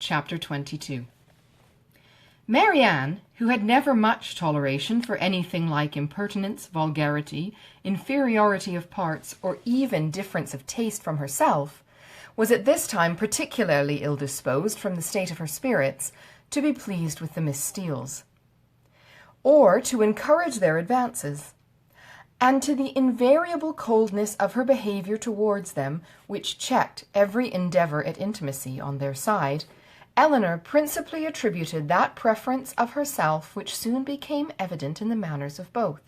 Chapter 22. Marianne, who had never much toleration for anything like impertinence, vulgarity, inferiority of parts, or even difference of taste from herself, was at this time particularly ill-disposed, from the state of her spirits, to be pleased with the Miss Steeles, or to encourage their advances, and to the invariable coldness of her behaviour towards them, which checked every endeavour at intimacy on their side, Elinor principally attributed that preference of herself which soon became evident in the manners of both,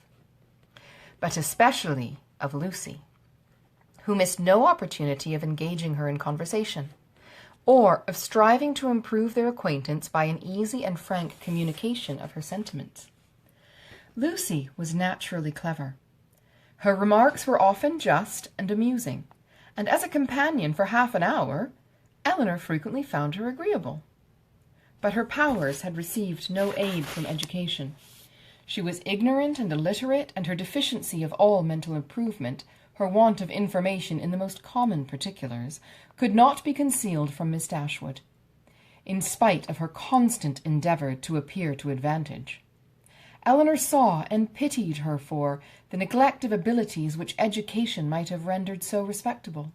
but especially of Lucy, who missed no opportunity of engaging her in conversation, or of striving to improve their acquaintance by an easy and frank communication of her sentiments. Lucy was naturally clever. Her remarks were often just and amusing, and as a companion for half an hour, Elinor frequently found her agreeable. But her powers had received no aid from education. She was ignorant and illiterate, and her deficiency of all mental improvement, her want of information in the most common particulars, could not be concealed from Miss Dashwood, in spite of her constant endeavour to appear to advantage. Elinor saw and pitied her for the neglect of abilities which education might have rendered so respectable.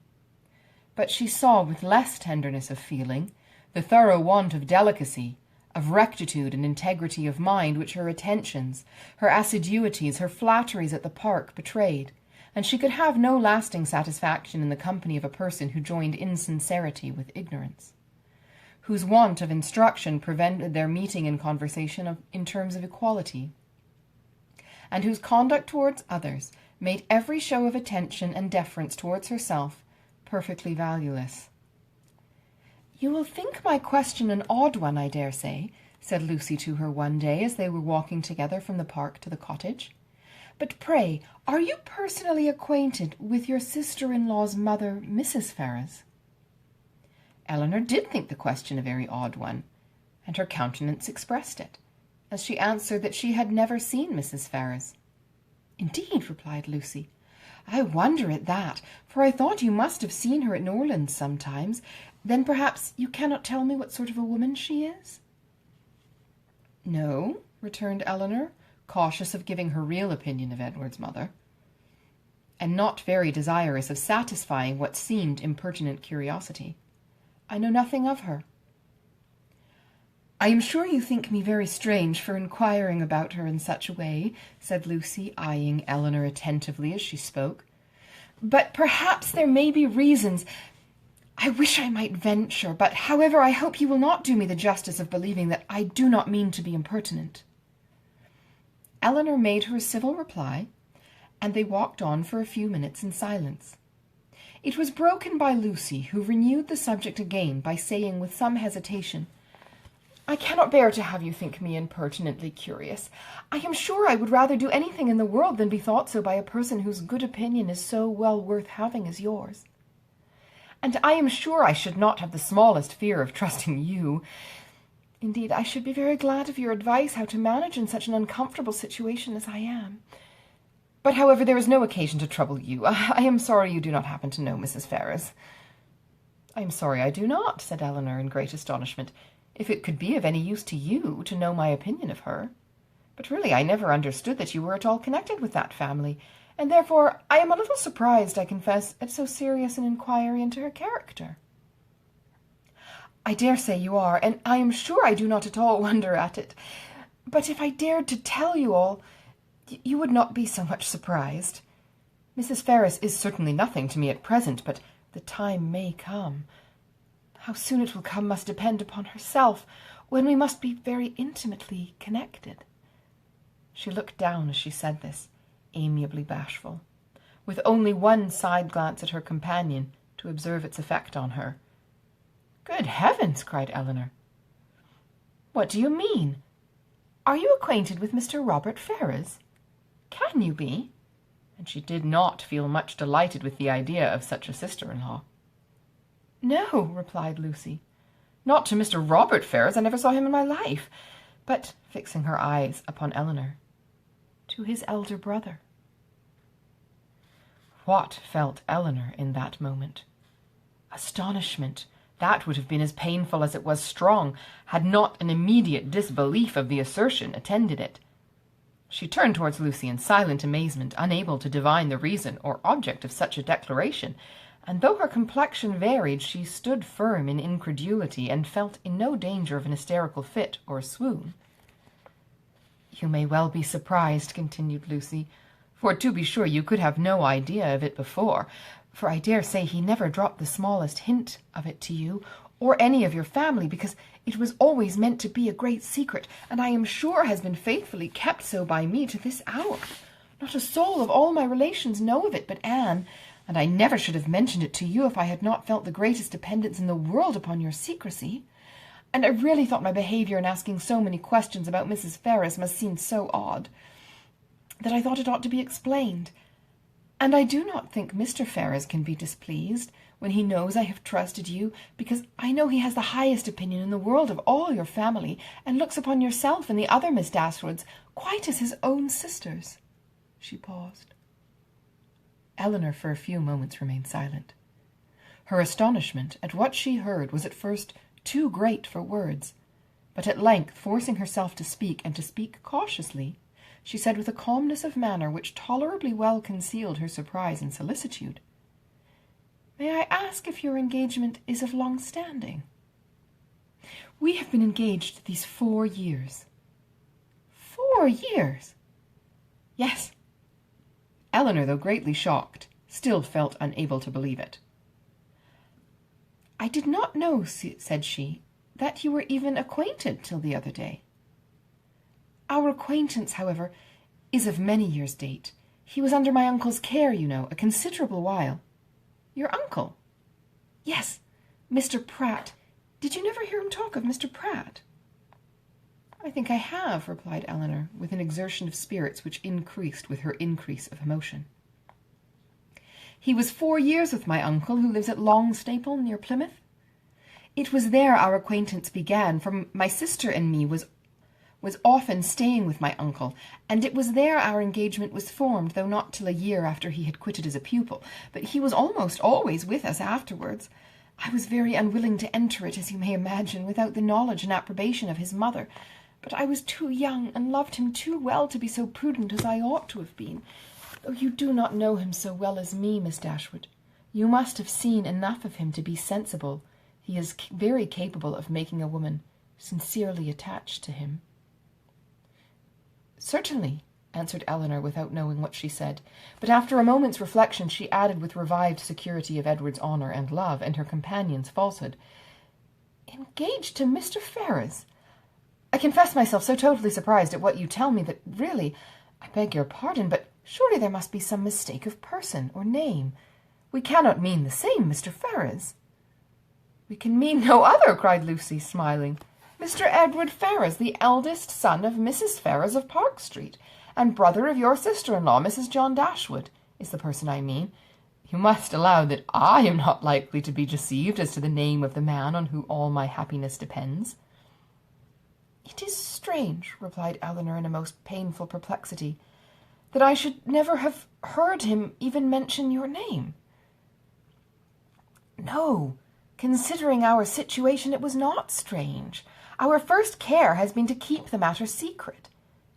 But she saw with less tenderness of feeling the thorough want of delicacy, of rectitude and integrity of mind which her attentions, her assiduities, her flatteries at the park betrayed, and she could have no lasting satisfaction in the company of a person who joined insincerity with ignorance, whose want of instruction prevented their meeting in conversation in terms of equality, and whose conduct towards others made every show of attention and deference towards herself perfectly valueless. "You will think my question an odd one, I dare say," said Lucy to her one day as they were walking together from the park to the cottage. "But pray, are you personally acquainted with your sister-in-law's mother, Mrs. Ferrars?" Elinor did think the question a very odd one, and her countenance expressed it, as she answered that she had never seen Mrs. Ferrars. "Indeed," replied Lucy, "I wonder at that, for I thought you must have seen her at Norlands sometimes. Then perhaps you cannot tell me what sort of a woman she is?" "No," returned Elinor, cautious of giving her real opinion of Edward's mother, and not very desirous of satisfying what seemed impertinent curiosity. "I know nothing of her." "I am sure you think me very strange for inquiring about her in such a way," said Lucy, eyeing Elinor attentively as she spoke. "But perhaps there may be reasons. I wish I might venture, but however I hope you will not do me the justice of believing that I do not mean to be impertinent." Elinor made her a civil reply, and they walked on for a few minutes in silence. It was broken by Lucy, who renewed the subject again by saying with some hesitation, "I cannot bear to have you think me impertinently curious. I am sure I would rather do anything in the world than be thought so by a person whose good opinion is so well worth having as yours. And I am sure I should not have the smallest fear of trusting you. Indeed, I should be very glad of your advice how to manage in such an uncomfortable situation as I am. But, however, there is no occasion to trouble you. I am sorry you do not happen to know Mrs. Ferrars." "I am sorry I do not," said Elinor in great astonishment, "if it could be of any use to you to know my opinion of her. But really I never understood that you were at all connected with that family, and therefore I am a little surprised, I confess, at so serious an inquiry into her character." "I dare say you are, and I am sure I do not at all wonder at it. But if I dared to tell you all, you would not be so much surprised. Mrs. Ferrars is certainly nothing to me at present, but the time may come. How soon it will come must depend upon herself, when we must be very intimately connected." She looked down as she said this, amiably bashful, with only one side glance at her companion to observe its effect on her. "Good heavens!" cried Elinor. "What do you mean? Are you acquainted with Mr. Robert Ferrars? Can you be?" And she did not feel much delighted with the idea of such a sister-in-law. "No," replied Lucy, "not to Mr. Robert Ferrars. I never saw him in my life. But," fixing her eyes upon Elinor, "to his elder brother." What felt Elinor in that moment? Astonishment, That would have been as painful as it was strong, had not an immediate disbelief of the assertion attended it. She turned towards Lucy in silent amazement, unable to divine the reason or object of such a declaration, and though her complexion varied, she stood firm in incredulity, and felt in no danger of an hysterical fit or a swoon. "You may well be surprised," continued Lucy, "for to be sure you could have no idea of it before, for I dare say he never dropped the smallest hint of it to you, or any of your family, because it was always meant to be a great secret, and I am sure has been faithfully kept so by me to this hour. Not a soul of all my relations know of it but Anne, and I never should have mentioned it to you if I had not felt the greatest dependence in the world upon your secrecy. And I really thought my behaviour in asking so many questions about Mrs. Ferrars must seem so odd, that I thought it ought to be explained. And I do not think Mr. Ferrars can be displeased when he knows I have trusted you, because I know he has the highest opinion in the world of all your family, and looks upon yourself and the other Miss Dashwoods quite as his own sisters." She paused. Elinor for a few moments remained silent. Her astonishment at what she heard was at first too great for words, but at length, forcing herself to speak, and to speak cautiously, she said with a calmness of manner which tolerably well concealed her surprise and solicitude, "May I ask if your engagement is of long standing?" "We have been engaged these 4 years." 4 years? "Yes." Elinor, though greatly shocked, still felt unable to believe it. "I did not know," said she, "that you were even acquainted till the other day." "Our acquaintance, however, is of many years' date. He was under my uncle's care, you know, a considerable while." "Your uncle?" "Yes, Mr. Pratt. Did you never hear him talk of Mr. Pratt?" "I think I have," replied Elinor, with an exertion of spirits which increased with her increase of emotion. "He was 4 years with my uncle, who lives at Longstaple, near Plymouth. It was there our acquaintance began, for my sister and me was often staying with my uncle, and it was there our engagement was formed, though not till a year after he had quitted as a pupil, but he was almost always with us afterwards. I was very unwilling to enter it, as you may imagine, without the knowledge and approbation of his mother, but I was too young, and loved him too well to be so prudent as I ought to have been. Though you do not know him so well as me, Miss Dashwood, you must have seen enough of him to be sensible he is very capable of making a woman sincerely attached to him." "Certainly," answered Elinor, without knowing what she said, but after a moment's reflection she added with revived security of Edward's honour and love, and her companion's falsehood, "Engaged to Mr. Ferrars? I confess myself so totally surprised at what you tell me that really, I beg your pardon, but surely there must be some mistake of person or name. We cannot mean the same Mr. Ferrars." "We can mean no other," cried Lucy, smiling. "Mr. Edward Ferrars, the eldest son of Mrs. Ferrars of Park Street, and brother of your sister-in-law, Mrs. John Dashwood, is the person I mean. You must allow that I am not likely to be deceived as to the name of the man on whom all my happiness depends." "It is strange," replied Elinor in a most painful perplexity, "that I should never have heard him even mention your name." "No, considering our situation, it was not strange. Our first care has been to keep the matter secret.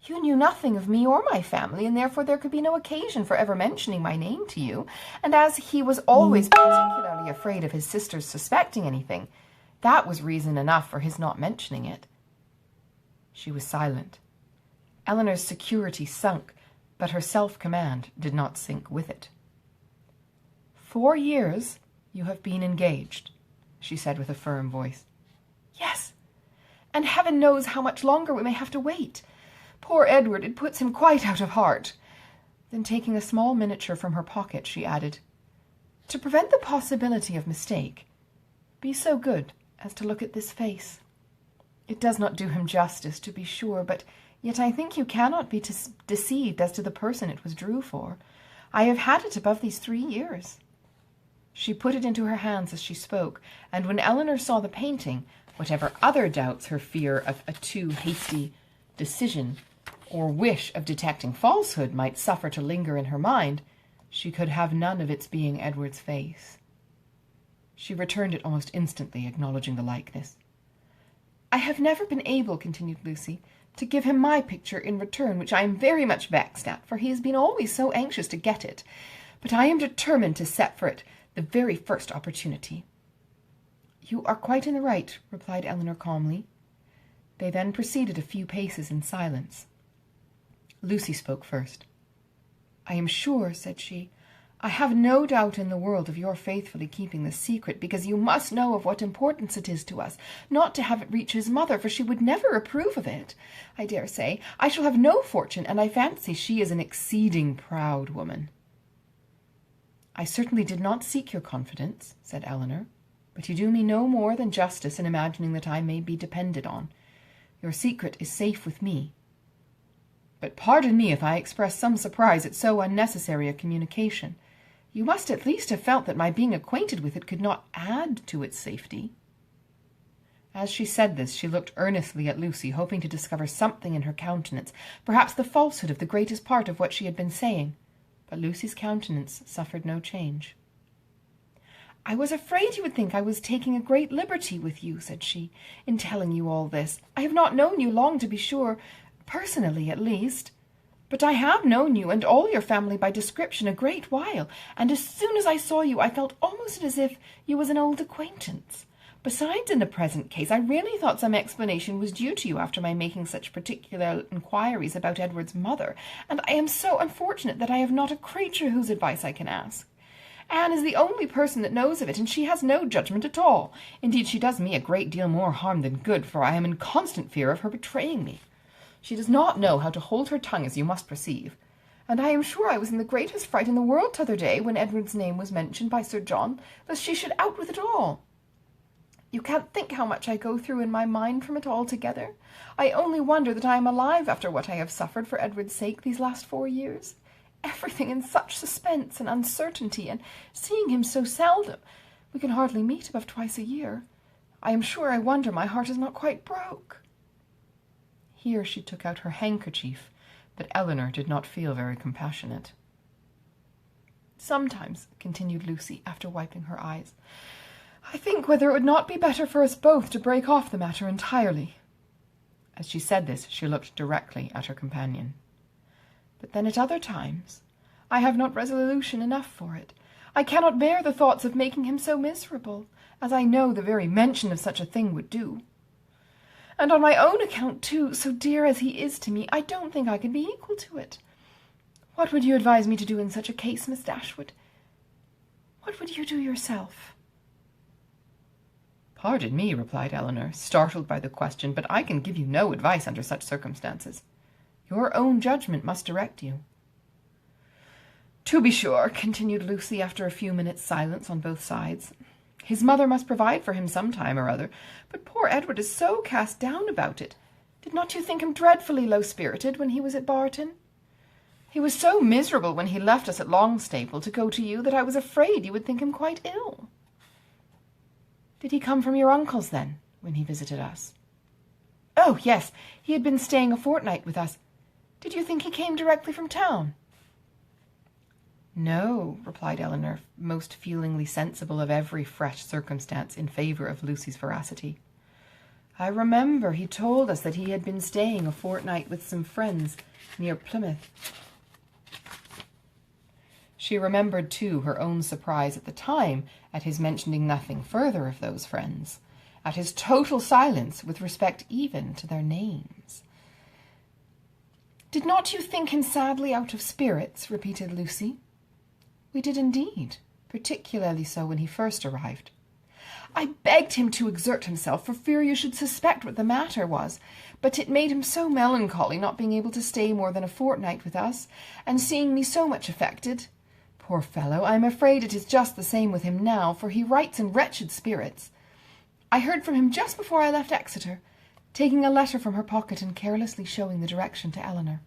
You knew nothing of me or my family, and therefore there could be no occasion for ever mentioning my name to you, and as he was always particularly afraid of his sister's suspecting anything, that was reason enough for his not mentioning it." She was silent. Elinor's security sunk, but her self-command did not sink with it. 4 years you have been engaged," she said with a firm voice. "Yes, and heaven knows how much longer we may have to wait. Poor Edward, it puts him quite out of heart." Then, taking a small miniature from her pocket, she added, "To prevent the possibility of mistake, be so good as to look at this face. It does not do him justice, to be sure, but yet I think you cannot be deceived as to the person it was drew for. I have had it above these 3 years." She put it into her hands as she spoke, and when Elinor saw the painting, whatever other doubts her fear of a too hasty decision or wish of detecting falsehood might suffer to linger in her mind, she could have none of its being Edward's face. She returned it almost instantly, acknowledging the likeness. "I have never been able," continued Lucy, "to give him my picture in return, which I am very much vexed at, for he has been always so anxious to get it. But I am determined to set for it the very first opportunity." "You are quite in the right," replied Elinor calmly. They then proceeded a few paces in silence. Lucy spoke first. "I am sure," said she, "I have no doubt in the world of your faithfully keeping the secret, because you must know of what importance it is to us not to have it reach his mother, for she would never approve of it. I dare say I shall have no fortune, and I fancy she is an exceeding proud woman." "I certainly did not seek your confidence," said Elinor, "but you do me no more than justice in imagining that I may be depended on. Your secret is safe with me. But pardon me if I express some surprise at so unnecessary a communication. You must at least have felt that my being acquainted with it could not add to its safety." As she said this, she looked earnestly at Lucy, hoping to discover something in her countenance, perhaps the falsehood of the greatest part of what she had been saying. But Lucy's countenance suffered no change. "I was afraid you would think I was taking a great liberty with you," said she, "in telling you all this. I have not known you long, to be sure, personally at least. But I have known you and all your family by description a great while, and as soon as I saw you I felt almost as if you was an old acquaintance. Besides, in the present case, I really thought some explanation was due to you after my making such particular inquiries about Edward's mother, and I am so unfortunate that I have not a creature whose advice I can ask. Anne is the only person that knows of it, and she has no judgment at all. Indeed, she does me a great deal more harm than good, for I am in constant fear of her betraying me. She does not know how to hold her tongue, as you must perceive, and I am sure I was in the greatest fright in the world t'other day when Edward's name was mentioned by Sir John, lest she should out with it all. You can't think how much I go through in my mind from it altogether. I only wonder that I am alive after what I have suffered for Edward's sake these last 4 years. Everything in such suspense and uncertainty, and seeing him so seldom. We can hardly meet above twice a year. I am sure I wonder my heart is not quite broke." Here she took out her handkerchief, but Elinor did not feel very compassionate. "Sometimes," continued Lucy, after wiping her eyes, "I think whether it would not be better for us both to break off the matter entirely." As she said this, she looked directly at her companion. "But then at other times I have not resolution enough for it. I cannot bear the thoughts of making him so miserable, as I know the very mention of such a thing would do. And on my own account, too, so dear as he is to me, I don't think I can be equal to it. What would you advise me to do in such a case, Miss Dashwood? What would you do yourself?" "Pardon me," replied Elinor, startled by the question, "but I can give you no advice under such circumstances. Your own judgment must direct you." "To be sure," continued Lucy, after a few minutes' silence on both sides, "his mother must provide for him some time or other, but poor Edward is so cast down about it. Did not you think him dreadfully low-spirited when he was at Barton? He was so miserable when he left us at Longstaple to go to you that I was afraid you would think him quite ill." "Did he come from your uncle's, then, when he visited us?" "Oh, yes, he had been staying a fortnight with us. Did you think he came directly from town?" "No," replied Elinor, most feelingly sensible of every fresh circumstance in favour of Lucy's veracity. "I remember he told us that he had been staying a fortnight with some friends near Plymouth." She remembered, too, her own surprise at the time at his mentioning nothing further of those friends, at his total silence with respect even to their names. "Did not you think him sadly out of spirits?" repeated Lucy. "We did indeed, particularly so when he first arrived. I begged him to exert himself for fear you should suspect what the matter was, but it made him so melancholy not being able to stay more than a fortnight with us, and seeing me so much affected. Poor fellow, I am afraid it is just the same with him now, for he writes in wretched spirits. I heard from him just before I left Exeter, taking a letter from her pocket and carelessly showing the direction to Elinor.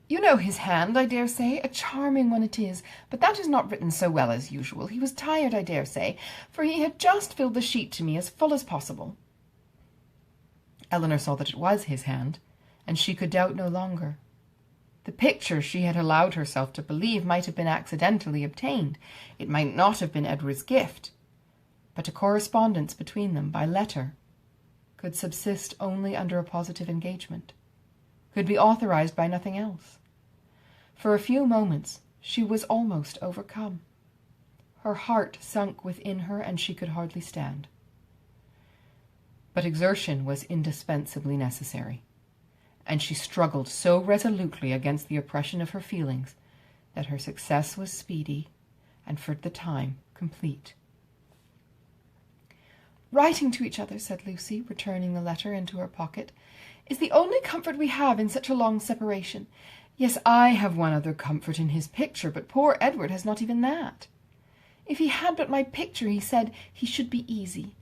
You know his hand, I dare say, a charming one it is, but that is not written so well as usual. He was tired, I dare say, for he had just filled the sheet to me as full as possible." Elinor saw that it was his hand, and she could doubt no longer. The picture she had allowed herself to believe might have been accidentally obtained. It might not have been Edward's gift. but a correspondence between them by letter could subsist only under a positive engagement, could be authorized by nothing else. For a few moments she was almost overcome. Her heart sunk within her, and she could hardly stand. But exertion was indispensably necessary, and she struggled so resolutely against the oppression of her feelings that her success was speedy and for the time complete. "Writing to each other," said Lucy, returning the letter into her pocket, "is the only comfort we have in such a long separation. Yes, I have one other comfort in his picture, but poor Edward has not even that. If he had but my picture, he said, he should be easy.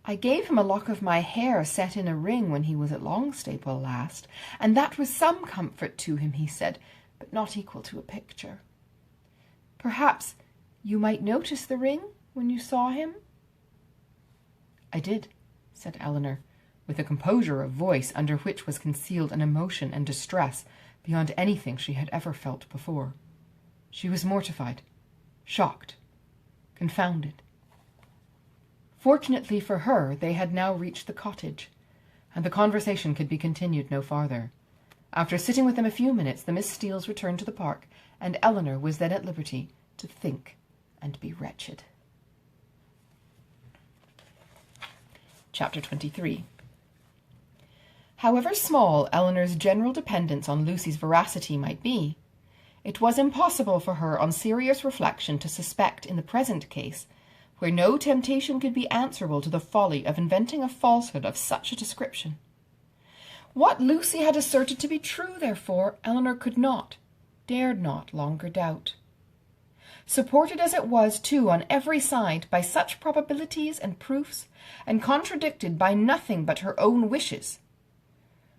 I gave him a lock of my hair set in a ring when he was at Longstaple last, and that was some comfort to him, he said, but not equal to a picture. Perhaps you might notice the ring when you saw him?" "I did," said Eleanor, with a composure of voice under which was concealed an emotion and distress beyond anything she had ever felt before. She was mortified, shocked, confounded. Fortunately for her, they had now reached the cottage, and the conversation could be continued no farther. After sitting with them a few minutes, the Miss Steeles returned to the park, and Eleanor was then at liberty to think and be wretched. Chapter 23. However small Eleanor's general dependence on Lucy's veracity might be, it was impossible for her on serious reflection to suspect in the present case, where no temptation could be answerable to the folly of inventing a falsehood of such a description. What Lucy had asserted to be true, therefore, Eleanor could not, dared not longer doubt. Supported as it was, too, on every side by such probabilities and proofs, and contradicted by nothing but her own wishes,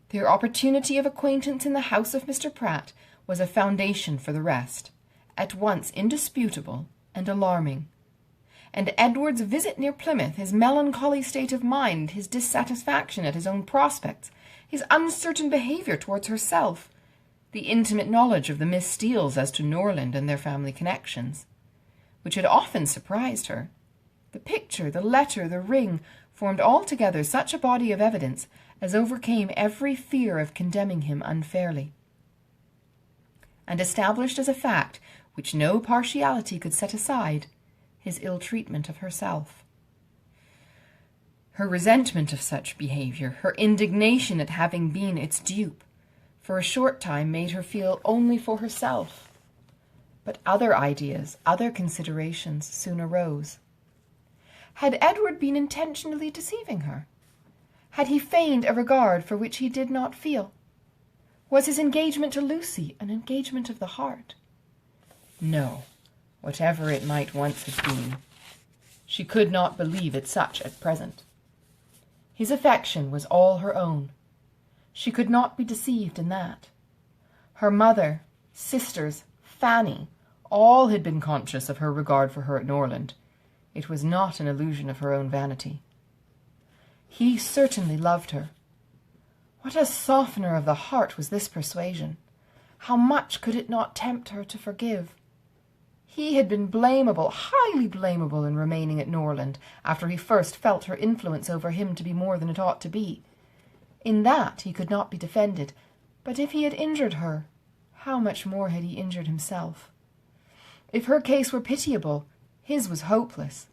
their opportunity of acquaintance in the house of Mr. Pratt was a foundation for the rest, at once indisputable and alarming. And Edward's visit near Plymouth, his melancholy state of mind, his dissatisfaction at his own prospects, his uncertain behaviour towards herself, the intimate knowledge of the Miss Steeles as to Norland and their family connections, which had often surprised her, the picture, the letter, the ring, formed altogether such a body of evidence as overcame every fear of condemning him unfairly, and established as a fact which no partiality could set aside, his ill-treatment of herself. Her resentment of such behaviour, her indignation at having been its dupe, for a short time made her feel only for herself. But other ideas, other considerations soon arose. Had Edward been intentionally deceiving her? Had he feigned a regard for which he did not feel? Was his engagement to Lucy an engagement of the heart? No, whatever it might once have been. She could not believe it such at present. His affection was all her own. She could not be deceived in that. Her mother, sisters, Fanny, all had been conscious of her regard for her at Norland. It was not an illusion of her own vanity. He certainly loved her. What a softener of the heart was this persuasion! How much could it not tempt her to forgive? He had been blamable, highly blamable, in remaining at Norland, after he first felt her influence over him to be more than it ought to be. In that he could not be defended, but if he had injured her, how much more had he injured himself? If her case were pitiable, his was hopeless.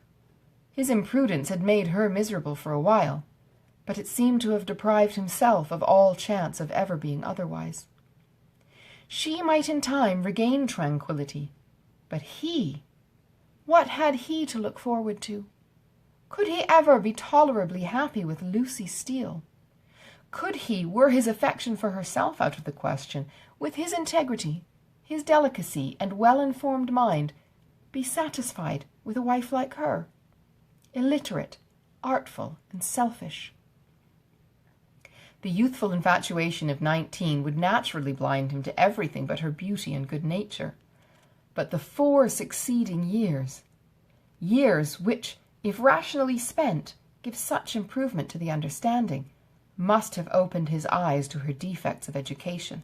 His imprudence had made her miserable for a while, but it seemed to have deprived himself of all chance of ever being otherwise. She might in time regain tranquillity, but he, what had he to look forward to? Could he ever be tolerably happy with Lucy Steele? Could he, were his affection for herself out of the question, with his integrity, his delicacy, and well-informed mind, be satisfied with a wife like her, illiterate, artful, and selfish? The youthful infatuation of 19 would naturally blind him to everything but her beauty and good nature. But the 4 succeeding years which, if rationally spent, give such improvement to the understanding, must have opened his eyes to her defects of education,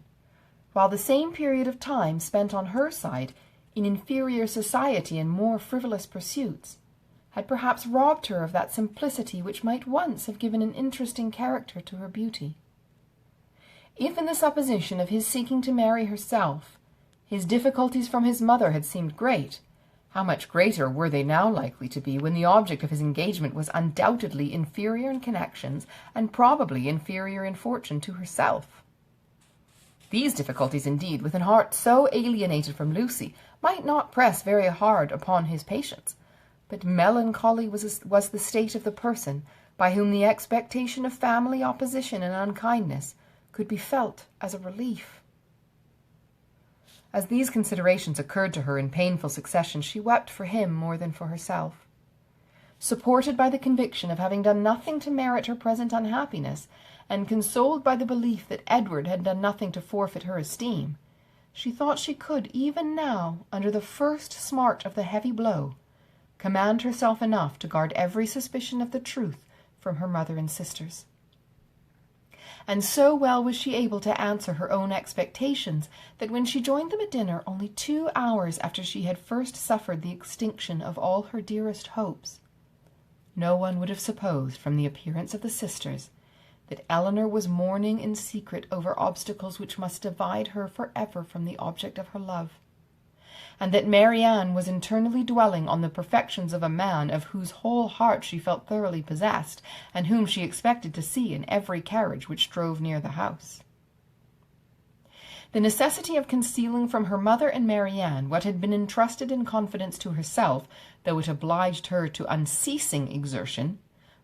while the same period of time spent on her side in inferior society and more frivolous pursuits had perhaps robbed her of that simplicity which might once have given an interesting character to her beauty. If in the supposition of his seeking to marry herself, his difficulties from his mother had seemed great, how much greater were they now likely to be when the object of his engagement was undoubtedly inferior in connections and probably inferior in fortune to herself. These difficulties, indeed, with an heart so alienated from Lucy, might not press very hard upon his patience, but melancholy was the state of the person by whom the expectation of family opposition and unkindness could be felt as a relief. As these considerations occurred to her in painful succession, she wept for him more than for herself. Supported by the conviction of having done nothing to merit her present unhappiness, and consoled by the belief that Edward had done nothing to forfeit her esteem, she thought she could, even now, under the first smart of the heavy blow, command herself enough to guard every suspicion of the truth from her mother and sisters. And so well was she able to answer her own expectations that when she joined them at dinner only 2 hours after she had first suffered the extinction of all her dearest hopes, no one would have supposed from the appearance of the sisters that Eleanor was mourning in secret over obstacles which must divide her forever from the object of her love, and that Marianne was internally dwelling on the perfections of a man of whose whole heart she felt thoroughly possessed, and whom she expected to see in every carriage which drove near the house. The necessity of concealing from her mother and Marianne what had been entrusted in confidence to herself, though it obliged her to unceasing exertion,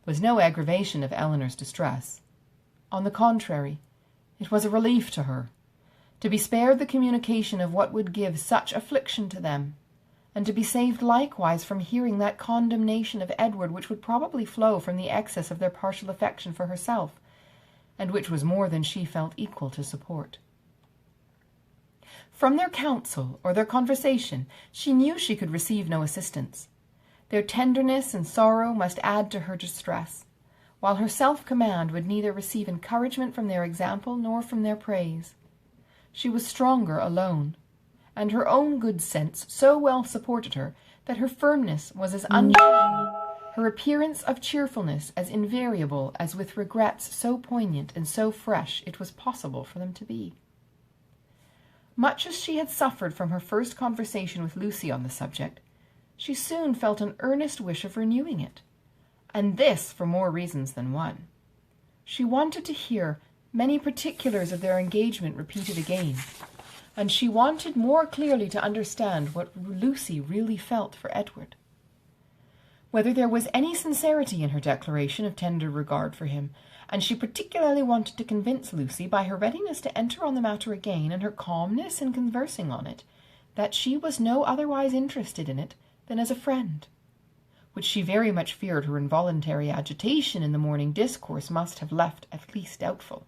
was no aggravation of Eleanor's distress. On the contrary, it was a relief to her, to be spared the communication of what would give such affliction to them, and to be saved likewise from hearing that condemnation of Edward which would probably flow from the excess of their partial affection for herself, and which was more than she felt equal to support. From their counsel or their conversation she knew she could receive no assistance. Their tenderness and sorrow must add to her distress, while her self-command would neither receive encouragement from their example nor from their praise. She was stronger alone, and her own good sense so well supported her that her firmness was as unshaken, her appearance of cheerfulness as invariable as with regrets so poignant and so fresh it was possible for them to be. Much as she had suffered from her first conversation with Lucy on the subject, she soon felt an earnest wish of renewing it, and this for more reasons than one. She wanted to hear many particulars of their engagement repeated again, and she wanted more clearly to understand what Lucy really felt for Edward. Whether there was any sincerity in her declaration of tender regard for him, and she particularly wanted to convince Lucy by her readiness to enter on the matter again and her calmness in conversing on it, that she was no otherwise interested in it than as a friend, which she very much feared her involuntary agitation in the morning discourse must have left at least doubtful.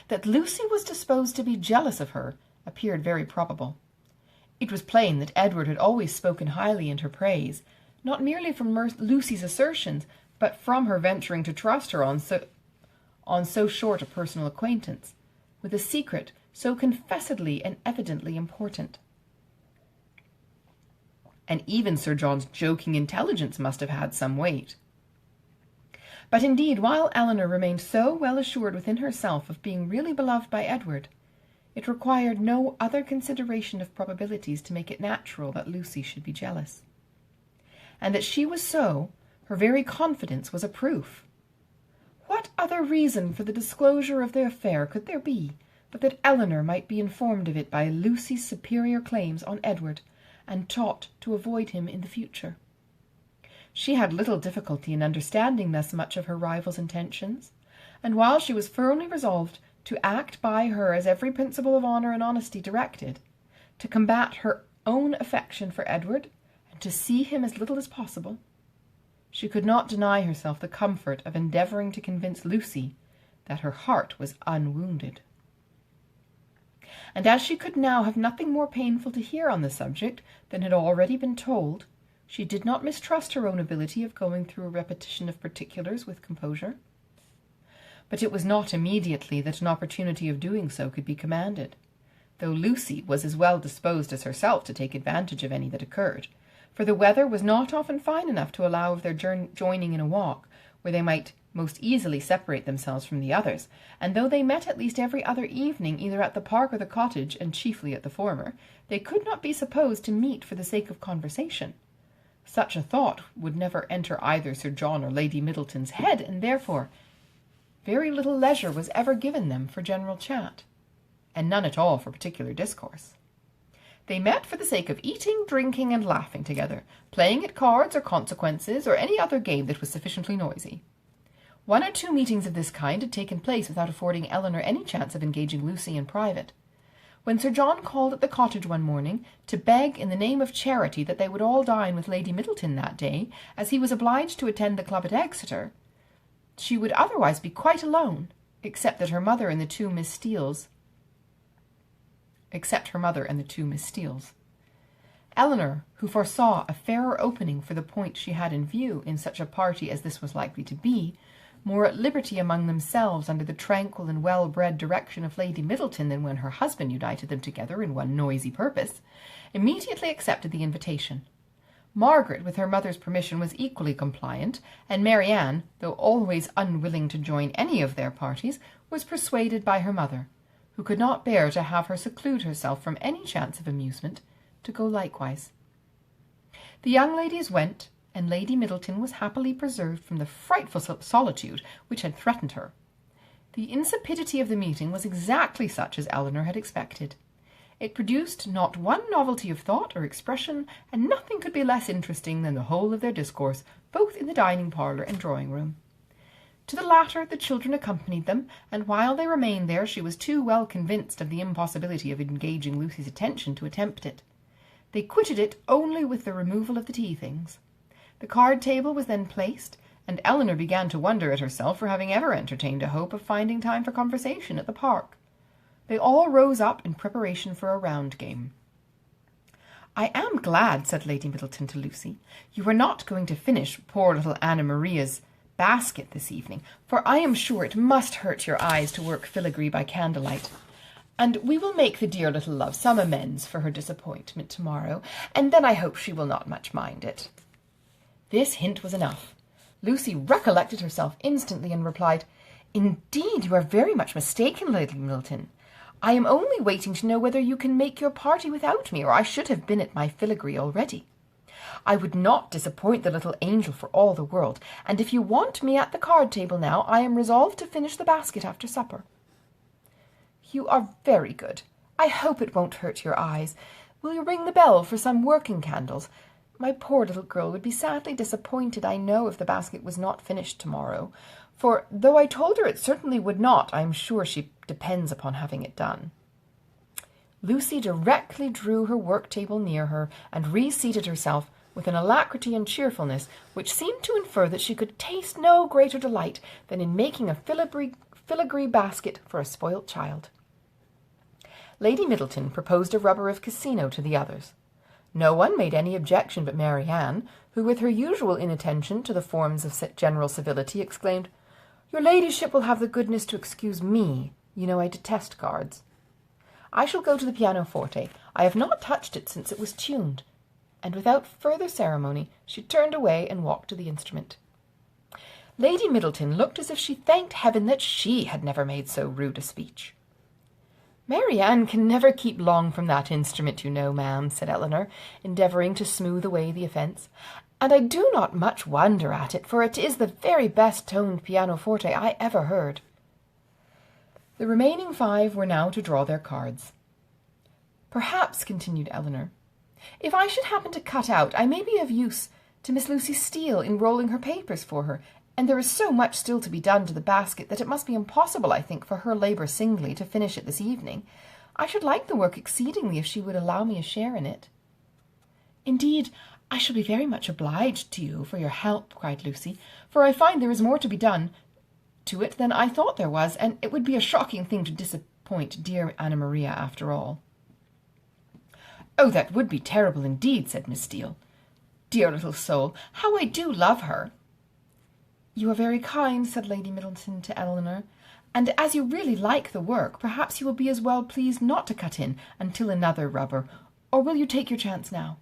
That Lucy was disposed to be jealous of her appeared very probable. It was plain that Edward had always spoken highly in her praise, not merely from Lucy's assertions, but from her venturing to trust her on so short a personal acquaintance, with a secret so confessedly and evidently important. And even Sir John's joking intelligence must have had some weight. But indeed, while Eleanor remained so well assured within herself of being really beloved by Edward, it required no other consideration of probabilities to make it natural that Lucy should be jealous. And that she was so, her very confidence was a proof. What other reason for the disclosure of their affair could there be but that Eleanor might be informed of it by Lucy's superior claims on Edward, and taught to avoid him in the future? She had little difficulty in understanding thus much of her rival's intentions, and while she was firmly resolved to act by her as every principle of honour and honesty directed, to combat her own affection for Edward, and to see him as little as possible, she could not deny herself the comfort of endeavouring to convince Lucy that her heart was unwounded. And as she could now have nothing more painful to hear on the subject than had already been told, she did not mistrust her own ability of going through a repetition of particulars with composure. But it was not immediately that an opportunity of doing so could be commanded, though Lucy was as well disposed as herself to take advantage of any that occurred, for the weather was not often fine enough to allow of their joining in a walk, where they might most easily separate themselves from the others, and though they met at least every other evening either at the park or the cottage, and chiefly at the former, they could not be supposed to meet for the sake of conversation. Such a thought would never enter either Sir John or Lady Middleton's head, and therefore very little leisure was ever given them for general chat, and none at all for particular discourse. They met for the sake of eating, drinking, and laughing together, playing at cards or consequences, or any other game that was sufficiently noisy. One or two meetings of this kind had taken place without affording Elinor any chance of engaging Lucy in private. When Sir John called at the cottage one morning to beg in the name of charity that they would all dine with Lady Middleton that day, as he was obliged to attend the club at Exeter, she would otherwise be quite alone, except her mother and the two Miss Steeles. Elinor, who foresaw a fairer opening for the point she had in view in such a party as this was likely to be, more at liberty among themselves under the tranquil and well-bred direction of Lady Middleton than when her husband united them together in one noisy purpose, immediately accepted the invitation. Margaret, with her mother's permission, was equally compliant, and Marianne, though always unwilling to join any of their parties, was persuaded by her mother, who could not bear to have her seclude herself from any chance of amusement, to go likewise. The young ladies went, and Lady Middleton was happily preserved from the frightful solitude which had threatened her. The insipidity of the meeting was exactly such as Elinor had expected. It produced not one novelty of thought or expression, and nothing could be less interesting than the whole of their discourse, both in the dining-parlour and drawing-room. To the latter the children accompanied them, and while they remained there she was too well convinced of the impossibility of engaging Lucy's attention to attempt it. They quitted it only with the removal of the tea-things. The card-table was then placed, and Elinor began to wonder at herself for having ever entertained a hope of finding time for conversation at the park. They all rose up in preparation for a round game. "I am glad," said Lady Middleton to Lucy, "you are not going to finish poor little Anna Maria's basket this evening, for I am sure it must hurt your eyes to work filigree by candlelight. And we will make the dear little love some amends for her disappointment tomorrow, and then I hope she will not much mind it." This hint was enough. Lucy recollected herself instantly and replied, "Indeed, you are very much mistaken, Lady Middleton. I am only waiting to know whether you can make your party without me, or I should have been at my filigree already. I would not disappoint the little angel for all the world, and if you want me at the card-table now, I am resolved to finish the basket after supper." "You are very good. I hope it won't hurt your eyes. Will you ring the bell for some working candles? My poor little girl would be sadly disappointed, I know, if the basket was not finished tomorrow, for though I told her it certainly would not, I am sure she depends upon having it done." Lucy directly drew her work-table near her, and reseated herself with an alacrity and cheerfulness which seemed to infer that she could taste no greater delight than in making a filigree basket for a spoilt child. Lady Middleton proposed a rubber of Casino to the others. No one made any objection but Marianne, who, with her usual inattention to the forms of general civility, exclaimed, "Your ladyship will have the goodness to excuse me. You know I detest cards. I shall go to the pianoforte. I have not touched it since it was tuned." And without further ceremony she turned away and walked to the instrument. Lady Middleton looked as if she thanked heaven that she had never made so rude a speech. "Marianne can never keep long from that instrument, you know, ma'am," said Elinor, endeavouring to smooth away the offence, "and I do not much wonder at it, for it is the very best toned pianoforte I ever heard." The remaining 5 were now to draw their cards. "Perhaps," continued Elinor, "if I should happen to cut out, I may be of use to Miss Lucy Steele in rolling her papers for her, and there is so much still to be done to the basket that it must be impossible, I think, for her labour singly to finish it this evening. I should like the work exceedingly if she would allow me a share in it." "Indeed, I shall be very much obliged to you for your help," cried Lucy, "for I find there is more to be done to it than I thought there was, and it would be a shocking thing to disappoint dear Anna Maria after all." "Oh, that would be terrible indeed," said Miss Steele. "Dear little soul, how I do love her!" "You are very kind," said Lady Middleton to Elinor, "and as you really like the work, perhaps you will be as well pleased not to cut in until another rubber, or will you take your chance now?"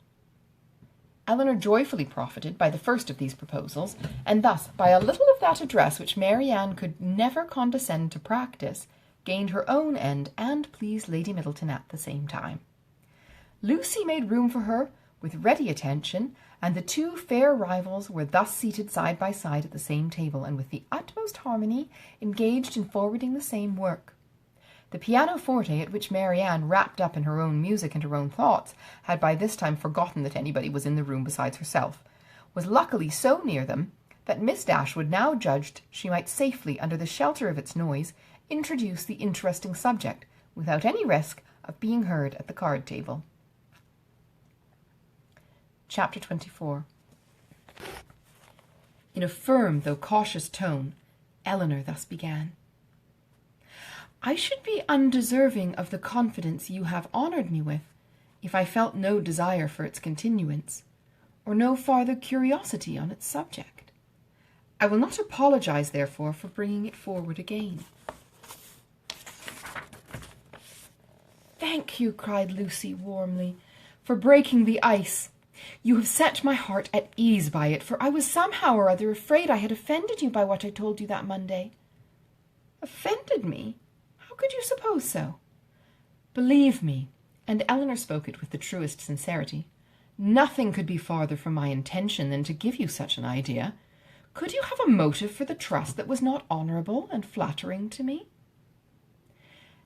Eleanor joyfully profited by the first of these proposals, and thus, by a little of that address which Marianne could never condescend to practice, gained her own end and pleased Lady Middleton at the same time. Lucy made room for her with ready attention, and the two fair rivals were thus seated side by side at the same table, and with the utmost harmony engaged in forwarding the same work. The pianoforte, at which Marianne, wrapped up in her own music and her own thoughts, had by this time forgotten that anybody was in the room besides herself, was luckily so near them that Miss Dashwood now judged she might safely, under the shelter of its noise, introduce the interesting subject, without any risk of being heard at the card table. Chapter 24. In a firm though cautious tone, Eleanor thus began. I should be undeserving of the confidence you have honoured me with, if I felt no desire for its continuance, or no farther curiosity on its subject. I will not apologize, therefore, for bringing it forward again. Thank you, cried Lucy warmly, for breaking the ice. You have set my heart at ease by it, for I was somehow or other afraid I had offended you by what I told you that Monday. Offended me? How could you suppose so? Believe me, and Eleanor spoke it with the truest sincerity, nothing could be farther from my intention than to give you such an idea. Could you have a motive for the trust that was not honourable and flattering to me?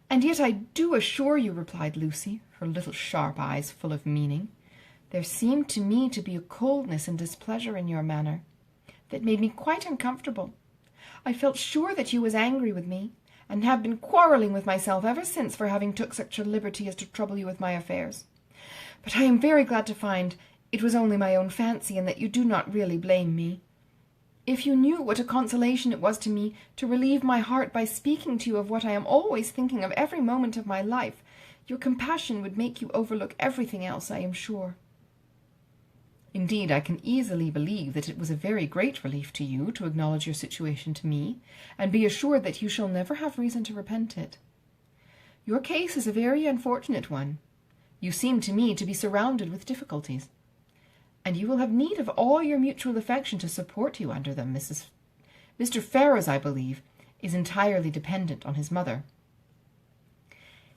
And yet I do assure you, replied Lucy, her little sharp eyes full of meaning, there seemed to me to be a coldness and displeasure in your manner that made me quite uncomfortable. I felt sure that you was angry with me, and have been quarrelling with myself ever since for having took such a liberty as to trouble you with my affairs. But I am very glad to find it was only my own fancy, and that you do not really blame me. If you knew what a consolation it was to me to relieve my heart by speaking to you of what I am always thinking of every moment of my life, your compassion would make you overlook everything else, I am sure. Indeed, I can easily believe that it was a very great relief to you to acknowledge your situation to me, and be assured that you shall never have reason to repent it. Your case is a very unfortunate one. You seem to me to be surrounded with difficulties, and you will have need of all your mutual affection to support you under them. Mr. Ferrars, I believe, is entirely dependent on his mother.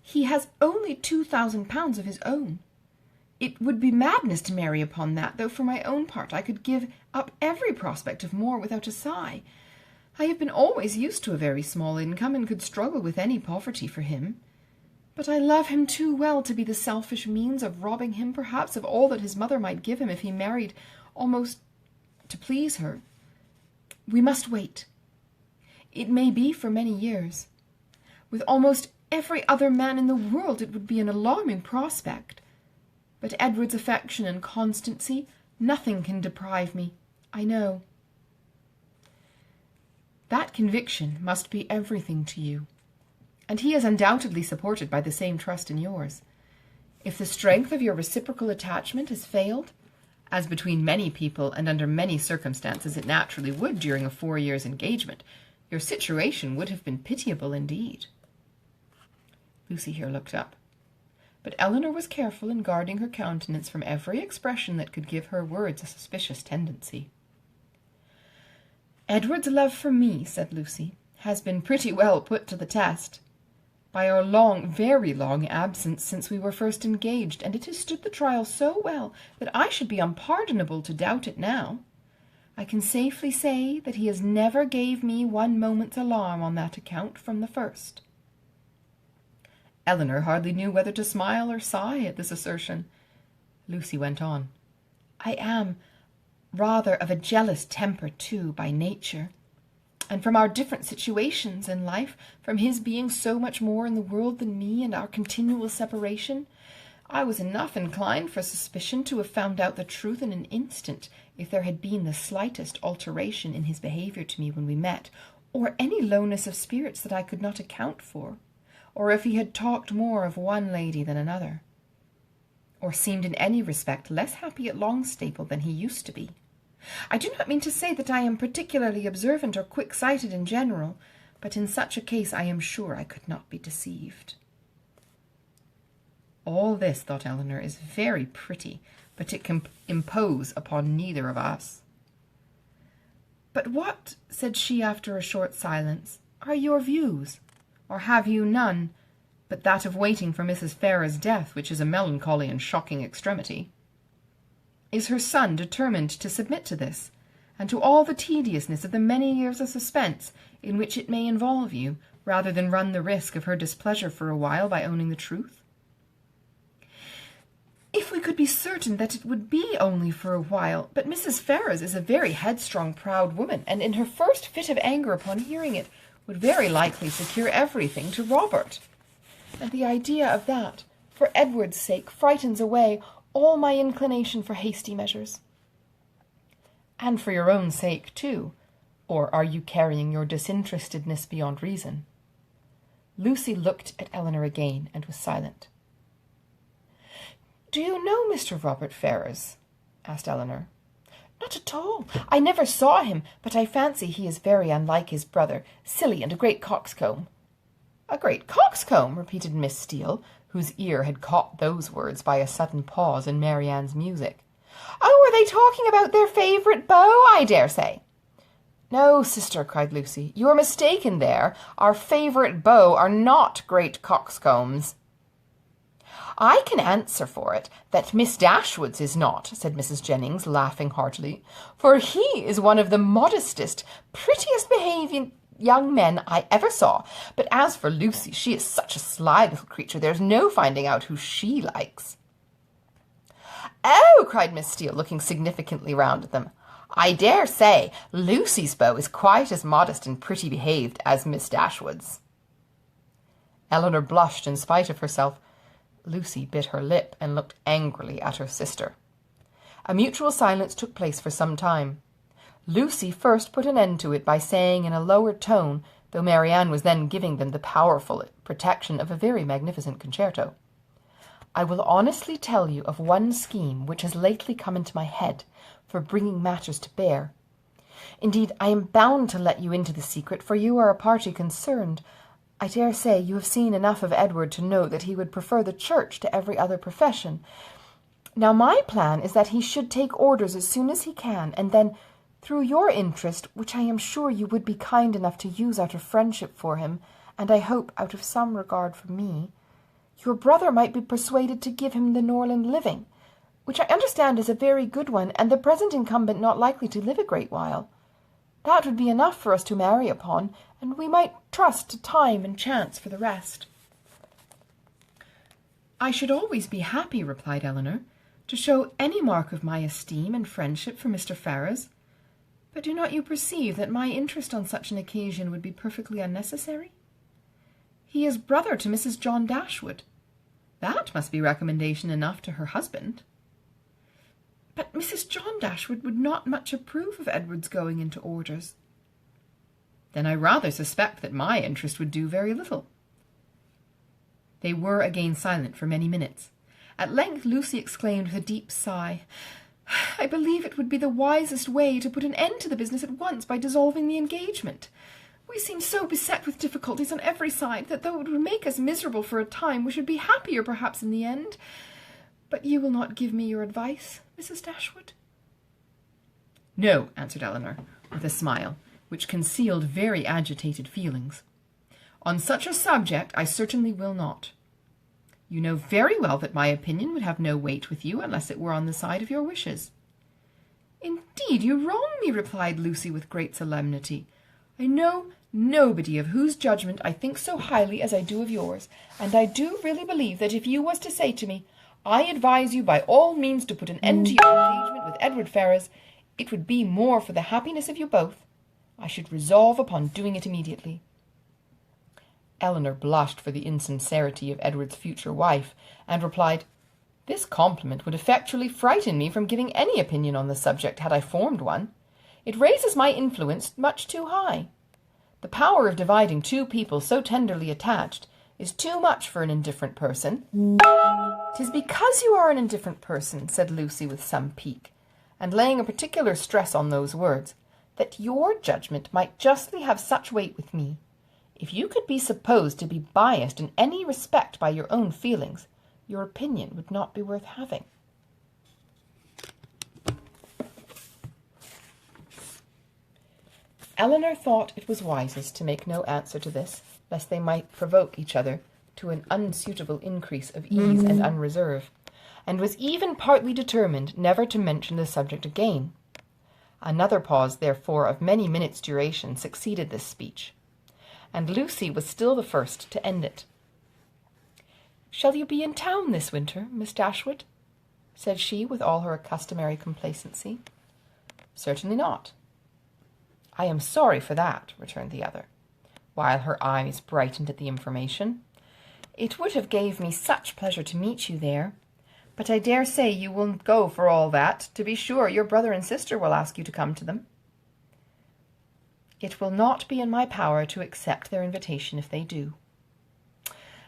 He has only £2,000 of his own. It would be madness to marry upon that, though for my own part I could give up every prospect of more without a sigh. I have been always used to a very small income, and could struggle with any poverty for him. But I love him too well to be the selfish means of robbing him, perhaps, of all that his mother might give him if he married almost to please her. We must wait. It may be for many years. With almost every other man in the world it would be an alarming prospect. But Edward's affection and constancy, nothing can deprive me, I know. That conviction must be everything to you, and he is undoubtedly supported by the same trust in yours. If the strength of your reciprocal attachment has failed, as between many people and under many circumstances it naturally would during a 4 years' engagement, your situation would have been pitiable indeed. Lucy here looked up. But Eleanor was careful in guarding her countenance from every expression that could give her words a suspicious tendency. Edward's love for me, said Lucy, has been pretty well put to the test by our long, very long absence since we were first engaged, and it has stood the trial so well that I should be unpardonable to doubt it now. I can safely say that he has never gave me one moment's alarm on that account from the first. Eleanor hardly knew whether to smile or sigh at this assertion. Lucy went on. I am rather of a jealous temper, too, by nature, and from our different situations in life, from his being so much more in the world than me, and our continual separation, I was enough inclined for suspicion to have found out the truth in an instant, if there had been the slightest alteration in his behaviour to me when we met, or any lowness of spirits that I could not account for, or if he had talked more of one lady than another, or seemed in any respect less happy at Longstaple than he used to be. I do not mean to say that I am particularly observant or quick-sighted in general, but in such a case I am sure I could not be deceived. All this, thought Eleanor, is very pretty, but it can impose upon neither of us." "But what," said she after a short silence, "are your views? Or have you none, but that of waiting for Mrs. Ferrars's death, which is a melancholy and shocking extremity? Is her son determined to submit to this, and to all the tediousness of the many years of suspense in which it may involve you, rather than run the risk of her displeasure for a while by owning the truth?" "If we could be certain that it would be only for a while, but Mrs. Ferrars is a very headstrong, proud woman, and in her first fit of anger upon hearing it would very likely secure everything to Robert. And the idea of that, for Edward's sake, frightens away all my inclination for hasty measures." "And for your own sake, too? Or are you carrying your disinterestedness beyond reason?" Lucy looked at Elinor again and was silent. "Do you know Mr. Robert Ferrars?" asked Elinor. "Not at all. I never saw him, but I fancy he is very unlike his brother, silly and a great coxcomb." "A great coxcomb?" repeated Miss Steele, whose ear had caught those words by a sudden pause in Marianne's music. "Oh, are they talking about their favourite beau, I dare say?" "No, sister," cried Lucy, "you are mistaken there. Our favourite beaux are not great coxcombs." "I can answer for it that Miss Dashwood's is not," said Mrs. Jennings, laughing heartily, "for he is one of the modestest, prettiest behaving young men I ever saw. But as for Lucy, she is such a sly little creature, there's no finding out who she likes." "Oh," cried Miss Steele, looking significantly round at them, "I dare say Lucy's beau is quite as modest and pretty behaved as Miss Dashwood's." Elinor blushed in spite of herself. Lucy bit her lip and looked angrily at her sister. A mutual silence took place for some time. Lucy first put an end to it by saying in a lower tone, though Marianne was then giving them the powerful protection of a very magnificent concerto, "I will honestly tell you of one scheme which has lately come into my head for bringing matters to bear. Indeed, I am bound to let you into the secret, for you are a party concerned. I dare say you have seen enough of Edward to know that he would prefer the church to every other profession. Now my plan is that he should take orders as soon as he can, and then, through your interest, which I am sure you would be kind enough to use out of friendship for him, and I hope out of some regard for me, your brother might be persuaded to give him the Norland living, which I understand is a very good one, and the present incumbent not likely to live a great while. That would be enough for us to marry upon, and we might trust to time and chance for the rest." "I should always be happy," replied Elinor, "to show any mark of my esteem and friendship for Mr. Ferrars. But do not you perceive that my interest on such an occasion would be perfectly unnecessary? He is brother to Mrs. John Dashwood. That must be recommendation enough to her husband." "But Mrs. John Dashwood would not much approve of Edward's going into orders." "Then I rather suspect that my interest would do very little." They were again silent for many minutes. At length Lucy exclaimed with a deep sigh, "I believe it would be the wisest way to put an end to the business at once by dissolving the engagement. We seem so beset with difficulties on every side that though it would make us miserable for a time, we should be happier perhaps in the end. But you will not give me your advice, Mrs. Dashwood?" "No," answered Elinor, with a smile, which concealed very agitated feelings. "On such a subject I certainly will not. You know very well that my opinion would have no weight with you unless it were on the side of your wishes." "Indeed, you wrong me," replied Lucy with great solemnity. "I know nobody of whose judgment I think so highly as I do of yours, and I do really believe that if you was to say to me, 'I advise you by all means to put an end to your engagement with Edward Ferrars,' it would be more for the happiness of you both. I should resolve upon doing it immediately." Elinor blushed for the insincerity of Edward's future wife, and replied, "This compliment would effectually frighten me from giving any opinion on the subject had I formed one. It raises my influence much too high. The power of dividing two people so tenderly attached is too much for an indifferent person." "'Tis because you are an indifferent person," said Lucy with some pique, and laying a particular stress on those words, "that your judgment might justly have such weight with me. If you could be supposed to be biased in any respect by your own feelings, your opinion would not be worth having." Elinor thought it was wisest to make no answer to this, lest they might provoke each other to an unsuitable increase of ease and unreserve, and was even partly determined never to mention the subject again. Another pause, therefore, of many minutes' duration succeeded this speech, and Lucy was still the first to end it. "Shall you be in town this winter, Miss Dashwood?" said she, with all her customary complacency. "Certainly not." "I am sorry for that," returned the other, while her eyes brightened at the information. "It would have gave me such pleasure to meet you there. But I dare say you won't go for all that. To be sure, your brother and sister will ask you to come to them." "It will not be in my power to accept their invitation if they do."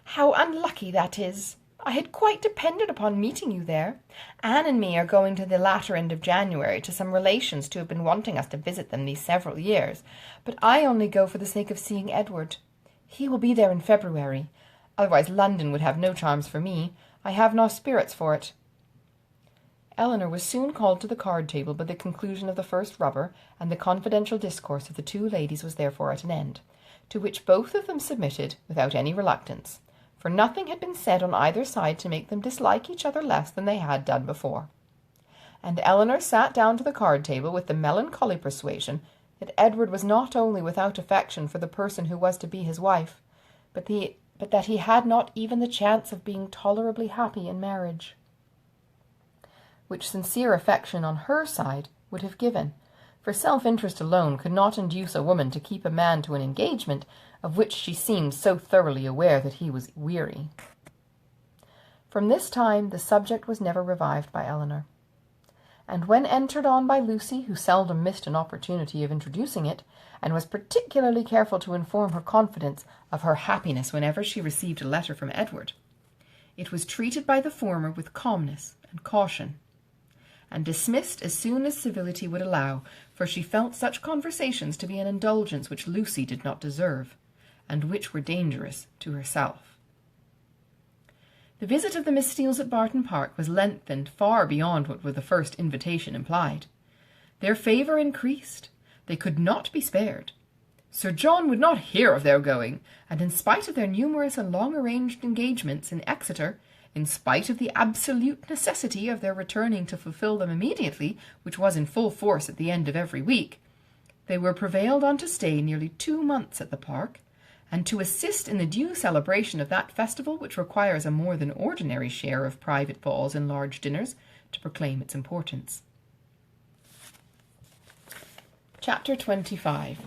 "How unlucky that is! I had quite depended upon meeting you there. Anne and me are going to the latter end of January to some relations who have been wanting us to visit them these several years, but I only go for the sake of seeing Edward. He will be there in February. Otherwise London would have no charms for me. I have no spirits for it." Elinor was soon called to the card-table by the conclusion of the first rubber, and the confidential discourse of the two ladies was therefore at an end, to which both of them submitted without any reluctance, for nothing had been said on either side to make them dislike each other less than they had done before. And Elinor sat down to the card-table with the melancholy persuasion that Edward was not only without affection for the person who was to be his wife, but that he had not even the chance of being tolerably happy in marriage, which sincere affection on her side would have given, for self-interest alone could not induce a woman to keep a man to an engagement of which she seemed so thoroughly aware that he was weary. From this time the subject was never revived by Elinor, and when entered on by Lucy, who seldom missed an opportunity of introducing it, and was particularly careful to inform her confidence of her happiness whenever she received a letter from Edward, it was treated by the former with calmness and caution, and dismissed as soon as civility would allow, for she felt such conversations to be an indulgence which Lucy did not deserve, and which were dangerous to herself. The visit of the Miss Steeles at Barton Park was lengthened far beyond what the first invitation implied. Their favour increased. They could not be spared. Sir John would not hear of their going, and in spite of their numerous and long-arranged engagements in Exeter, in spite of the absolute necessity of their returning to fulfil them immediately, which was in full force at the end of every week, they were prevailed on to stay nearly 2 months at the Park, and to assist in the due celebration of that festival which requires a more than ordinary share of private balls and large dinners to proclaim its importance. Chapter 25.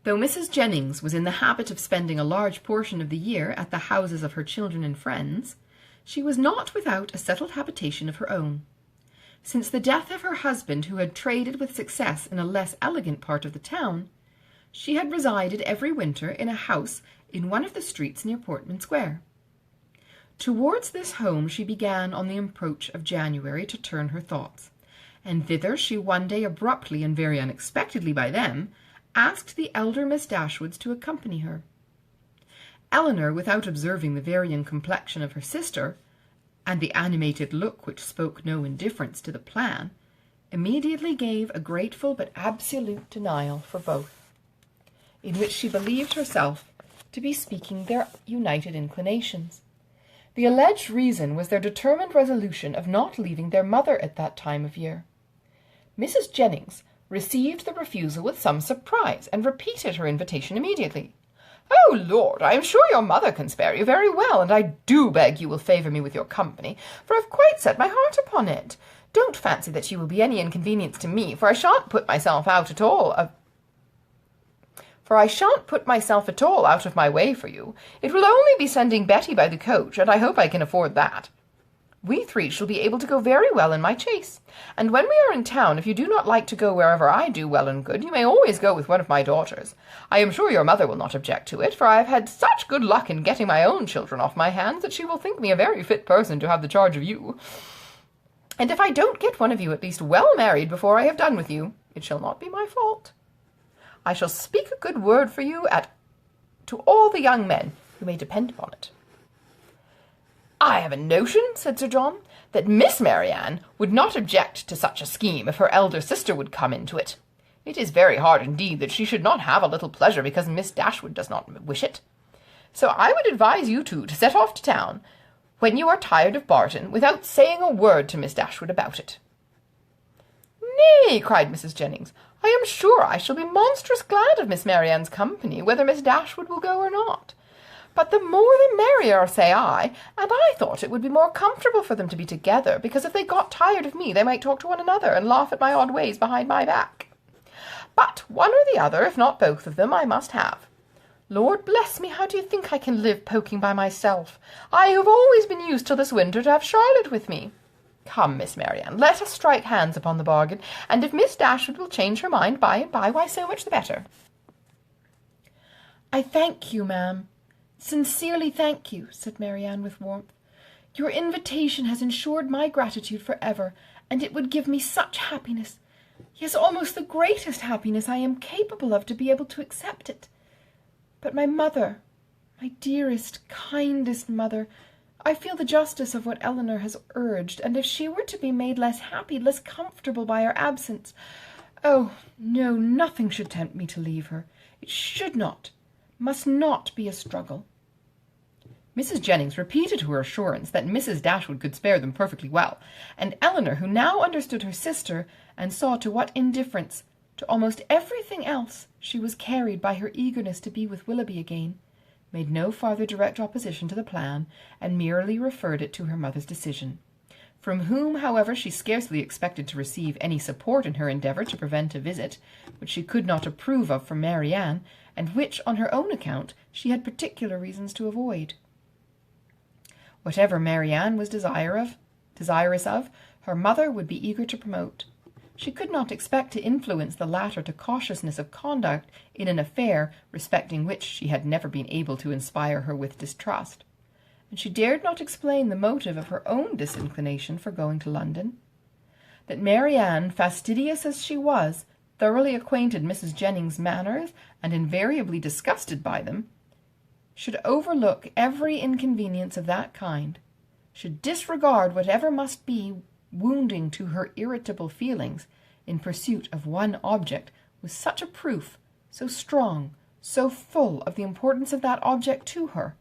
Though Mrs. Jennings was in the habit of spending a large portion of the year at the houses of her children and friends, she was not without a settled habitation of her own. Since the death of her husband, who had traded with success in a less elegant part of the town, she had resided every winter in a house in one of the streets near Portman Square. Towards this home she began on the approach of January to turn her thoughts, and thither she one day abruptly and very unexpectedly by them asked the elder Miss Dashwoods to accompany her. Elinor, without observing the varying complexion of her sister, and the animated look which spoke no indifference to the plan, immediately gave a grateful but absolute denial for both, in which she believed herself to be speaking their united inclinations. The alleged reason was their determined resolution of not leaving their mother at that time of year. Mrs. Jennings received the refusal with some surprise, and repeated her invitation immediately. "Oh, Lord, I am sure your mother can spare you very well, and I do beg you will favour me with your company, for I've quite set my heart upon it. Don't fancy that you will be any inconvenience to me, for I shan't put myself at all out of my way for you. It will only be sending Betty by the coach, and I hope I can afford that. We 3 shall be able to go very well in my chaise, and when we are in town, if you do not like to go wherever I do, well and good, you may always go with one of my daughters. I am sure your mother will not object to it, for I have had such good luck in getting my own children off my hands that she will think me a very fit person to have the charge of you. And if I don't get one of you at least well married before I have done with you, it shall not be my fault. I shall speak a good word for you to all the young men, you may depend upon it." "I have a notion," said Sir John, that Miss Marianne would not object to such a scheme if her elder sister would come into it. It is very hard indeed that she should not have a little pleasure because Miss Dashwood does not wish it. So I would advise you two to set off to town when you are tired of Barton, without saying a word to Miss Dashwood about it." "Nay," cried Mrs. Jennings, "I am sure I shall be monstrous glad of Miss Marianne's company, whether Miss Dashwood will go or not. But the more the merrier, say I, and I thought it would be more comfortable for them to be together, because if they got tired of me they might talk to one another and laugh at my odd ways behind my back. But one or the other, if not both of them, I must have. Lord bless me, how do you think I can live poking by myself? I have always been used till this winter to have Charlotte with me. Come, Miss Marianne, let us strike hands upon the bargain, and if Miss Dashwood will change her mind by and by, why, so much the better." "I thank you, ma'am, sincerely thank you," said Marianne with warmth. "Your invitation has ensured my gratitude for ever, and it would give me such happiness, yes, almost the greatest happiness I am capable of, to be able to accept it. But my mother, my dearest, kindest mother, I feel the justice of what Elinor has urged, and if she were to be made less happy, less comfortable by our absence, oh, no, nothing should tempt me to leave her. It should not, must not be a struggle." Mrs. Jennings repeated her assurance that Mrs. Dashwood could spare them perfectly well, and Elinor, who now understood her sister, and saw to what indifference to almost everything else she was carried by her eagerness to be with Willoughby again, made no farther direct opposition to the plan, and merely referred it to her mother's decision, from whom, however, she scarcely expected to receive any support in her endeavour to prevent a visit, which she could not approve of from Marianne, and which, on her own account, she had particular reasons to avoid. Whatever Marianne was desirous of, her mother would be eager to promote. She could not expect to influence the latter to cautiousness of conduct in an affair respecting which she had never been able to inspire her with distrust, and she dared not explain the motive of her own disinclination for going to London. That Marianne, fastidious as she was, thoroughly acquainted Mrs. Jennings' manners, and invariably disgusted by them, should overlook every inconvenience of that kind, should disregard whatever must be wounding to her irritable feelings in pursuit of one object, was such a proof, so strong, so full of the importance of that object to her,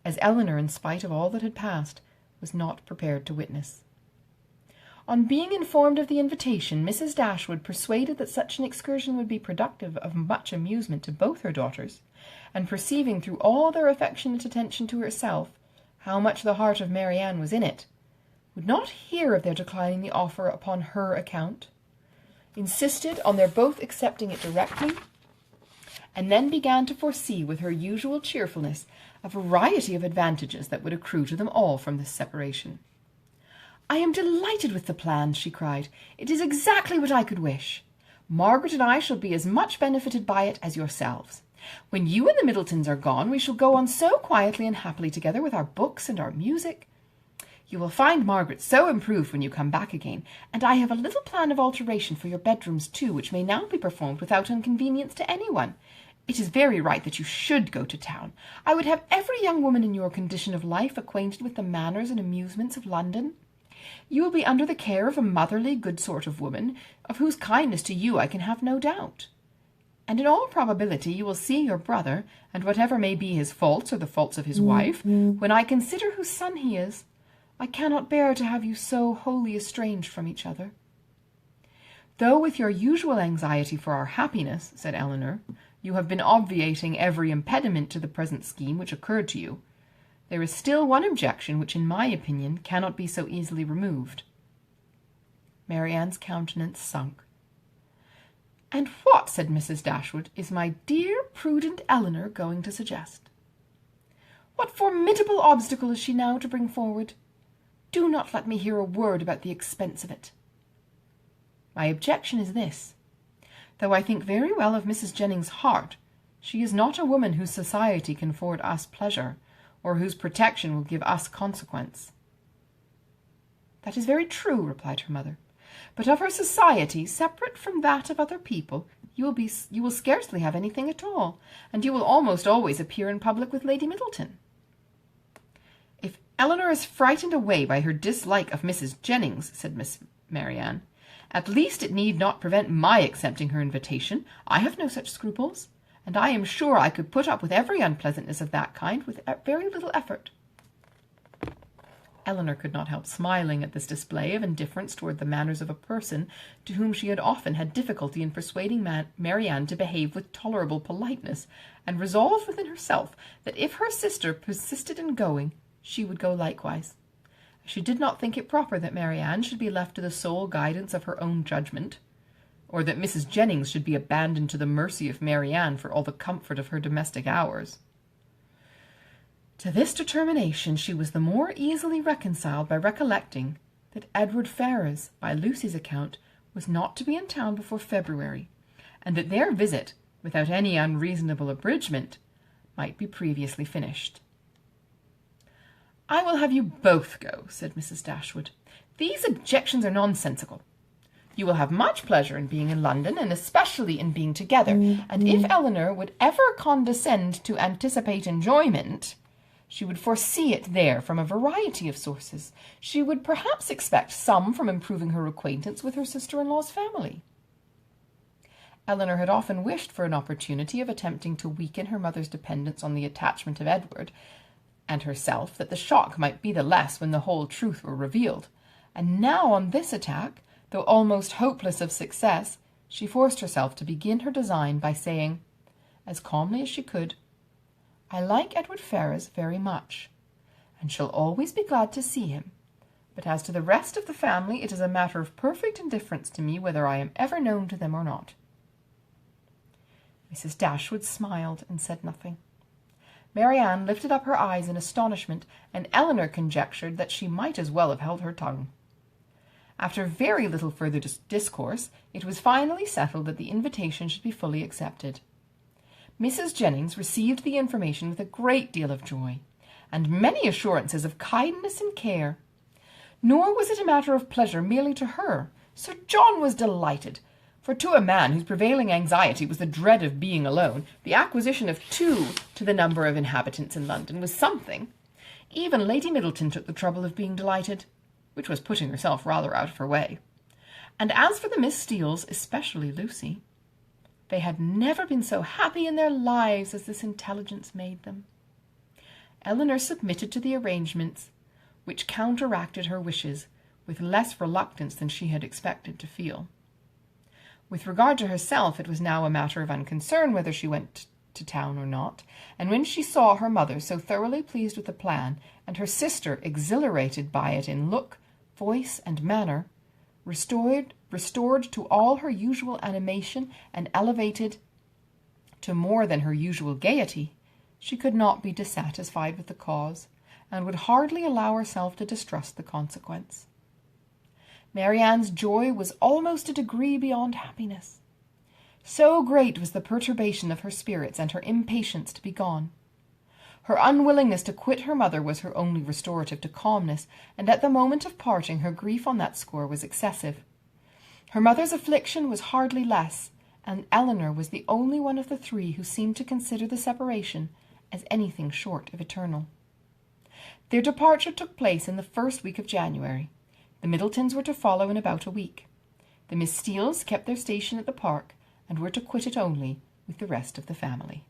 as Elinor, in spite of all that had passed, was not prepared to witness. On being informed of the invitation, Mrs. Dashwood, persuaded that such an excursion would be productive of much amusement to both her daughters, and perceiving through all their affectionate attention to herself how much the heart of Marianne was in it, would not hear of their declining the offer upon her account, insisted on their both accepting it directly, and then began to foresee with her usual cheerfulness a variety of advantages that would accrue to them all from this separation. "I am delighted with the plan," she cried. "It is exactly what I could wish. Margaret and I shall be as much benefited by it as yourselves. When you and the Middletons are gone, we shall go on so quietly and happily together with our books and our music. You will find Margaret so improved when you come back again, and I have a little plan of alteration for your bedrooms too, which may now be performed without inconvenience to anyone. It is very right that you should go to town. I would have every young woman in your condition of life acquainted with the manners and amusements of London. You will be under the care of a motherly, good sort of woman, of whose kindness to you I can have no doubt. And in all probability you will see your brother, and whatever may be his faults or the faults of his wife, when I consider whose son he is, I cannot bear to have you so wholly estranged from each other." "Though with your usual anxiety for our happiness," said Elinor, "you have been obviating every impediment to the present scheme which occurred to you, there is still one objection which, in my opinion, cannot be so easily removed." Marianne's countenance sunk. "And what," said Mrs. Dashwood, "is my dear prudent Elinor going to suggest? What formidable obstacle is she now to bring forward? Do not let me hear a word about the expense of it." "My objection is this. Though I think very well of Mrs. Jennings' heart, she is not a woman whose society can afford us pleasure, or whose protection will give us consequence." "That is very true," replied her mother. "But of her society, separate from that of other people, you will scarcely have anything at all, and you will almost always appear in public with Lady Middleton." "Eleanor is frightened away by her dislike of Mrs. Jennings," said Miss Marianne. "At least it need not prevent my accepting her invitation. I have no such scruples, and I am sure I could put up with every unpleasantness of that kind with very little effort." Eleanor could not help smiling at this display of indifference toward the manners of a person to whom she had often had difficulty in persuading Marianne to behave with tolerable politeness, and resolved within herself that if her sister persisted in going, she would go likewise. She did not think it proper that Marianne should be left to the sole guidance of her own judgment, or that Mrs. Jennings should be abandoned to the mercy of Marianne for all the comfort of her domestic hours. To this determination she was the more easily reconciled by recollecting that Edward Ferrars, by Lucy's account, was not to be in town before February, and that their visit, without any unreasonable abridgment, might be previously finished. "I will have you both go," said Mrs. Dashwood. "These objections are nonsensical. You will have much pleasure in being in London, and especially in being together, and if Eleanor would ever condescend to anticipate enjoyment, she would foresee it there from a variety of sources. She would perhaps expect some from improving her acquaintance with her sister-in-law's family." Eleanor had often wished for an opportunity of attempting to weaken her mother's dependence on the attachment of Edward and herself, that the shock might be the less when the whole truth were revealed, and now on this attack, though almost hopeless of success, she forced herself to begin her design by saying, as calmly as she could, "I like Edward Ferrars very much, and shall always be glad to see him, but as to the rest of the family, it is a matter of perfect indifference to me whether I am ever known to them or not." Mrs. Dashwood smiled and said nothing. Marianne lifted up her eyes in astonishment, and Eleanor conjectured that she might as well have held her tongue. After very little further discourse, it was finally settled that the invitation should be fully accepted. Mrs. Jennings received the information with a great deal of joy, and many assurances of kindness and care. Nor was it a matter of pleasure merely to her. Sir John was delighted, for to a man whose prevailing anxiety was the dread of being alone, the acquisition of 2 to the number of inhabitants in London was something. Even Lady Middleton took the trouble of being delighted, which was putting herself rather out of her way. And as for the Miss Steeles, especially Lucy, they had never been so happy in their lives as this intelligence made them. Eleanor submitted to the arrangements, which counteracted her wishes, with less reluctance than she had expected to feel. With regard to herself, it was now a matter of unconcern whether she went to town or not, and when she saw her mother so thoroughly pleased with the plan, and her sister exhilarated by it in look, voice, and manner, restored to all her usual animation and elevated to more than her usual gaiety, she could not be dissatisfied with the cause, and would hardly allow herself to distrust the consequence. Marianne's joy was almost a degree beyond happiness. So great was the perturbation of her spirits and her impatience to be gone. Her unwillingness to quit her mother was her only restorative to calmness, and at the moment of parting her grief on that score was excessive. Her mother's affliction was hardly less, and Eleanor was the only one of the 3 who seemed to consider the separation as anything short of eternal. Their departure took place in the first week of January. The Middletons were to follow in about a week. The Miss Steeles kept their station at the park, and were to quit it only with the rest of the family.